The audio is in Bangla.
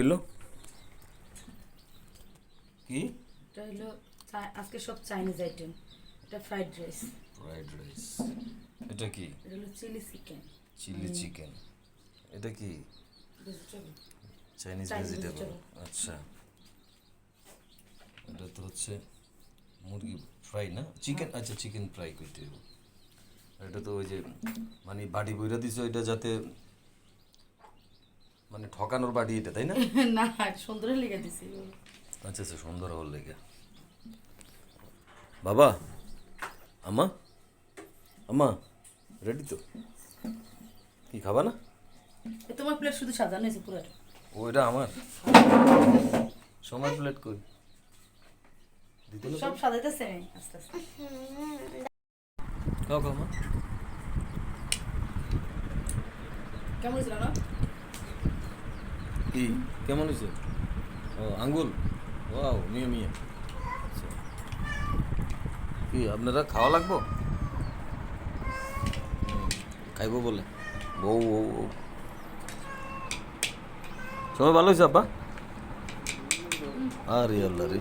হলো কি? এটা হলো আজকে সব চাইনিজ আইটেম। এটা ফ্রাইড রাইস। Fried rice. এটা কি? এটা হলো চিলি চিকেন। Chilli chicken. এটা কি? ভেজিটেবল। Chinese vegetable. আচ্ছা, এটা তো হচ্ছে মুরগি ফ্রাই না? চিকেন। আচ্ছা, চিকেন ফ্রাই করতে হবে। এটা তো ওই যে মানে বাড়ি বইরা দিছো, এটা যাতে মানে ঠকানোর বাড়ি, এটা তাই না? না, সুন্দর লেগে দিছি। আচ্ছা আচ্ছা, সুন্দর হল লেগে। বাবা, আমা আমা রেডি তো? কি খাবা না? তোমার প্লেট শুধু সাজানো হয়েছে পুরো। ওইটা আমার সময় প্লেট কই দিতে না? সব সাজাইতেছে আস্তে আস্তে। খাও খাও মা। কেমন হয়েছিল না? কি কেমন হয়েছে? ও আঙ্গুল, ওয়াও, মিয়া মিয়া। আচ্ছা, কি আপনারা খাওয়া লাগবো? খাইবো বলে বউ বউ বউ। সবাই ভালো হয়েছে আব্বা? আরে আল্লাহ রে।